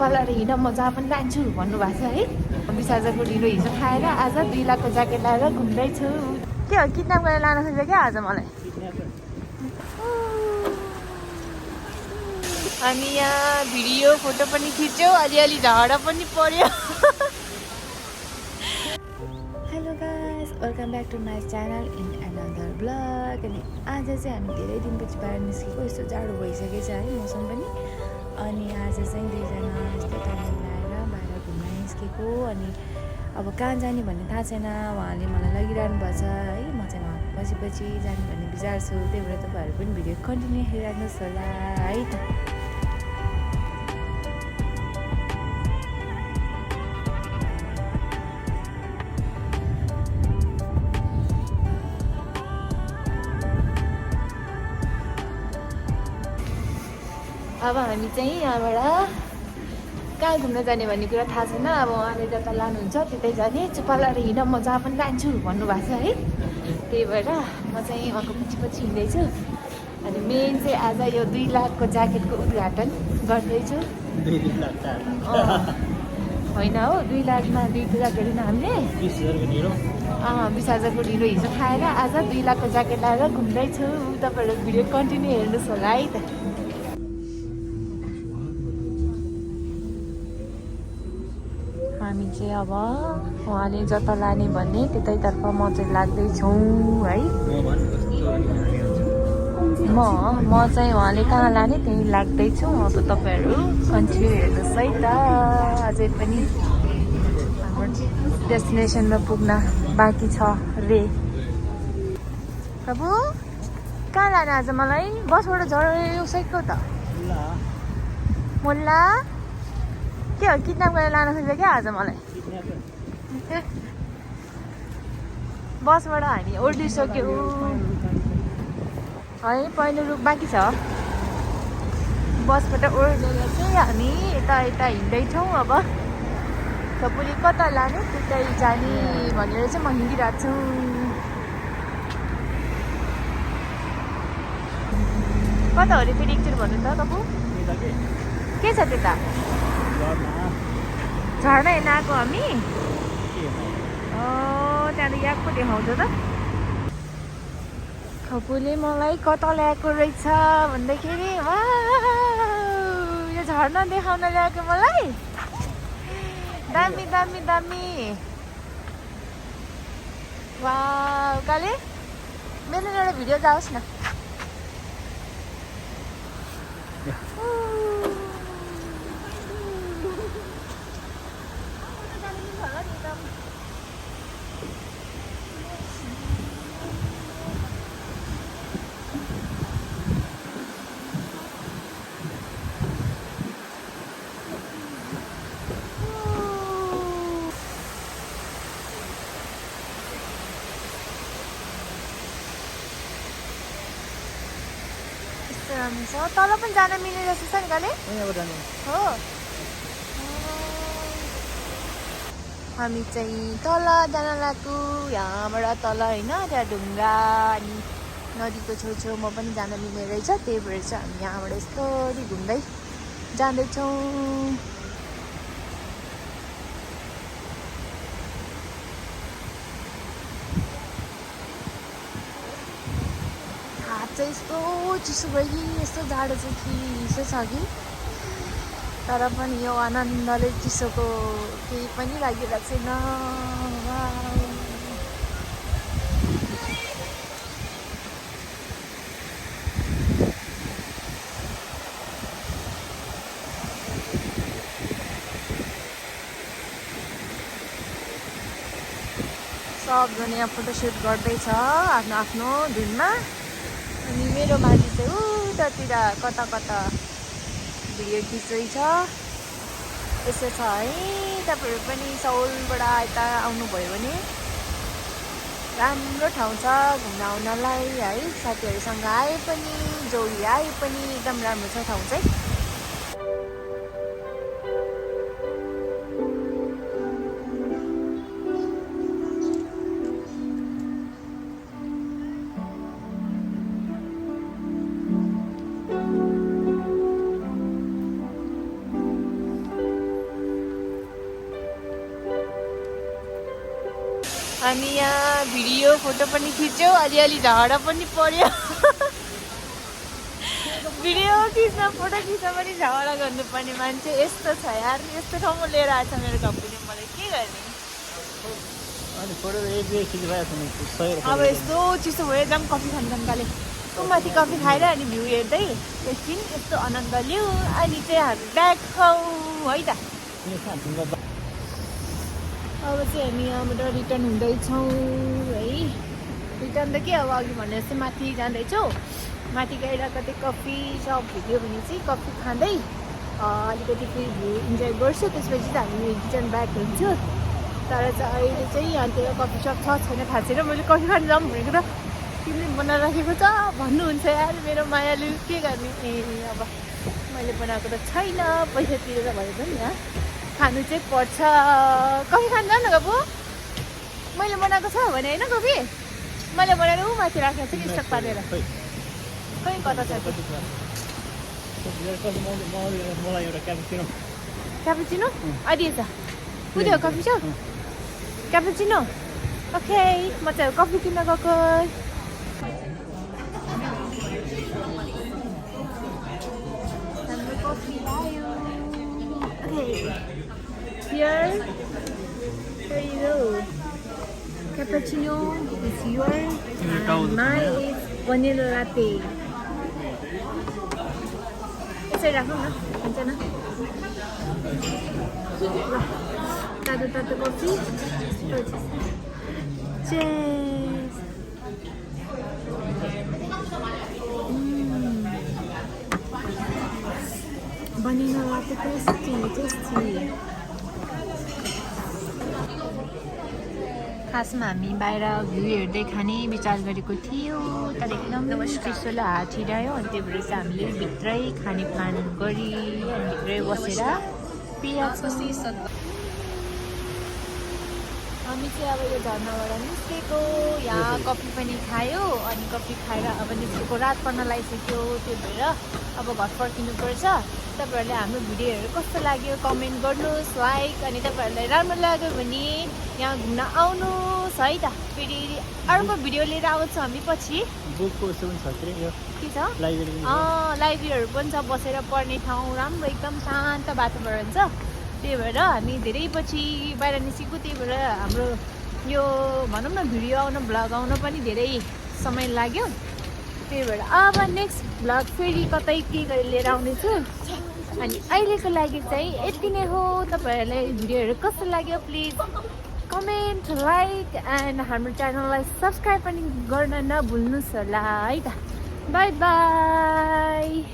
चुप्पा लाएर हिँड म जहाँ पनि जान्छु भन्नुभएको छ है। बिसाजको ढिलो हिजो खाएर आज 2 लाखको ज्याकेट लगाएर घुम्दैछु। के हो किडन्याप गरेर लान खोजेको क्या आज मलाई। अनि यहाँ भिडियो फोटो पनि खिच्यो, अलिअलि झगडा पनि पर्यो। Hello guys, welcome back to my channel in another blog. अनि आज चाहिँ हामी धेरै दिनपछि बाहिर निस्केको, यस्तो जाडो भइसकेको छ है मौसम पनि। अनि आज चाहिँ दुईजना यस्तो टाइम लगाएर बाहिर घुम्न निस्केको। अनि अब कहाँ जाने भन्ने थाहा छैन, उहाँले मलाई लगिरहनु भएको छ है। म चाहिँ उहाँको पछि जाने भन्ने विचार छु, त्यही भएर तपाईँहरू पनि भिडियो कन्टिन्यू हेरिराख्नुहोस् होला है त। अब हामी चाहिँ यहाँबाट कहाँ घुम्न जाने भन्ने कुरा थाहा छैन। अब उहाँले जता लानुहुन्छ त्यतै जाने, चुप्पा लाएर हिँड म जहाँ पनि जान्छु भन्नुभएको छ है। त्यही भएर म चाहिँ उहाँको पछि हिँड्दैछु। अनि मेन चाहिँ आज यो 2 लाखको ज्याकेटको उद्घाटन गर्दैछु। होइन हो, 2 लाखमा 2 ज्याकेट होइन, हामीले 20,000को ढिलो हिजो खाएर आज 2 लाखको ज्याकेट लगाएर घुम्दैछु। तपाईँहरू भिडियो कन्टिन्यू हेर्नुहोस् होला है त। हामी चाहिँ अब उहाँले जता लाने भन्ने त्यतैतर्फ म चाहिँ लाग्दैछौँ है। म चाहिँ उहाँले कहाँ लाने त्यहीँ लाग्दैछु। अब तपाईँहरू कन्टिन्यू हेर्नुहोस् है त। अझै पनि हाम्रो डेस्टिनेसनमा पुग्न बाँकी छ रे। बाबु कहाँ लाने आज मलाई? बसबाट झऱ्यो सैको त मोल्ला। के हो किडन्याप गरेर लान खोजेको क्या आज मलाई। बसबाट हामी ओर्लिसक्यौँ है, पहिलो रुख बाँकी छ। बसबाट ओर्लेर चाहिँ हामी यता हिँड्दैछौँ। अब तपाईँले कता लाने त्यतै जाने भनेर चाहिँ म हिँडिरहेको छु। कता हो अरे फेरि एकचोटि भन्नु त तपाईँ, के छ त्यता? झर्ना हेर्न आएको हामी। त्यहाँ त याक पो देखाउँछ त। खपुले मलाई कता ल्याएको रहेछ भन्दाखेरि यो झर्ना देखाउन ल्याएको मलाई। दामी दामी दामी। वाह काले मेरो एउटा भिडियो जाओस् न। तल पनि जान मिल्ने जस्तो छ नि काले हो। हामी चाहिँ तल जान लाग्यो, यहाँबाट तल होइन, त्यहाँ ढुङ्गा अनि नदीको छेउछेउमा पनि जान मिल्ने रहेछ। त्यही भएर चाहिँ हामी यहाँबाट यस्तरी घुम्दै जाँदैछौँ। यस्तो चिसो भयो कि यस्तो जाडो चाहिँ चिसो छ कि, तर पनि यो आनन्दले चिसोको केही पनि लागिरहेको छैन। सबजना यहाँ फोटोसुट गर्दैछ आफ्नो आफ्नो धुनमा। अनि मेरो माथि चाहिँ उतातिर कता भिडियो खिच्दैछ। यसो छ है, तपाईँहरू पनि सौलबाट यता आउनुभयो भने राम्रो ठाउँ छ घुम्न आउनलाई है। साथीहरूसँग आए पनि जोडी आए पनि एकदम राम्रो छ ठाउँ चाहिँ। हामी यहाँ भिडियो फोटो पनि खिच्यौँ, अलिअलि झगडा पनि पर्यो। भिडियो खिच्न फोटो खिच्न पनि झगडा गर्नुपर्ने मान्छे यस्तो छ यार। यस्तो ठाउँमा लिएर आएछ मेरो कम्पनी, मलाई के गर्ने। अब यस्तो चिसो भयो, एकदम कफी खान जान्काले माथि कफी खाएर अनि भ्यू हेर्दै एकछिन यस्तो आनन्द लिऊ, अनि चाहिँ हामी ब्याग खाउँ है त। अब चाहिँ हामी यहाँबाट रिटर्न हुँदैछौँ है। रिटर्न त के, अब अघि भने जस्तै माथि जाँदैछौँ। माथि गएर कतै कफी सप भेट्यो भने चाहिँ कफी खाँदै अलिकति फेरि भ्यू इन्जोय गर्छु, त्यसपछि चाहिँ हामी रिटर्न ब्याक हुन्छु। तर चाहिँ अहिले चाहिँ यहाँतिर कफी सप छ छैन थाहा छैन। मैले कफी खान जाऊँ भनेको त तिमीले बनाएर राखेको छ भन्नुहुन्छ यार, मेरो मायालु के गर्ने। अब मैले बनाएको त छैन, पैसा तिरेर भए पनि यहाँ खानु चाहिँ पर्छ। कफी खान जाऊ न गबु, मैले बनाएको छ भने होइन कफी, मैले बनाएर माथि राखेको छु स्टक पारेर। खै कता छ क्यापुचिनो अहिले छ बुझ्यो। कफी छ क्यापुचिनो, ओके। म चाहिँ कफी किन्न गएको। हाम्रो कफी आयो। Okay, here there you go. Cappuccino is yours and mine is vanilla latte. यसरी राखौँ न, हुन्छ न। तातो तातो coffee. Cheers. Vanilla latte, tasty. खासमा हामी बाहिर भ्यू हेर्दै खाने विचार गरेको थियो, तर एकदम चिसोले हात छिरायो। अनि त्यही भएर चाहिँ हामीले भित्रै खाने प्लान गरी अनि भित्रै बसेर पियाज। हामी चाहिँ अब यो झर्नाबाट निस्केको, यहाँ कफी पनि खायो। अनि कफी खाएर अब निस्केको, रात पर्न लागिसक्यो। त्यही भएर अब घर फर्किनुपर्छ। तपाईँहरूले हाम्रो भिडियोहरू कस्तो लाग्यो कमेन्ट गर्नुहोस्, लाइक। अनि तपाईँहरूलाई राम्रो लाग्यो भने यहाँ घुम्न आउनुहोस् है त। फेरि अर्को भिडियो लिएर आउँछौँ हामी पछि। के छ, लाइब्रेरीहरू पनि छ, बसेर पढ्ने ठाउँ, राम्रो एकदम शान्त वातावरण छ। त्यही भएर हामी धेरै पछि बाहिर निस्केको। त्यही भएर हाम्रो यो भनौँ न भिडियो आउन, भ्लग आउन पनि धेरै समय लाग्यो। त्यही भएर अब नेक्स्ट भ्लग फेरि कतै के गरी लिएर आउनेछु। अनि अहिलेको लागि चाहिँ यति नै हो। तपाईँहरूलाई भिडियोहरू कस्तो लाग्यो प्लिज कमेन्ट, लाइक एन्ड हाम्रो च्यानललाई सब्सक्राइब पनि गर्न नभुल्नुहोस् होला है त। By by.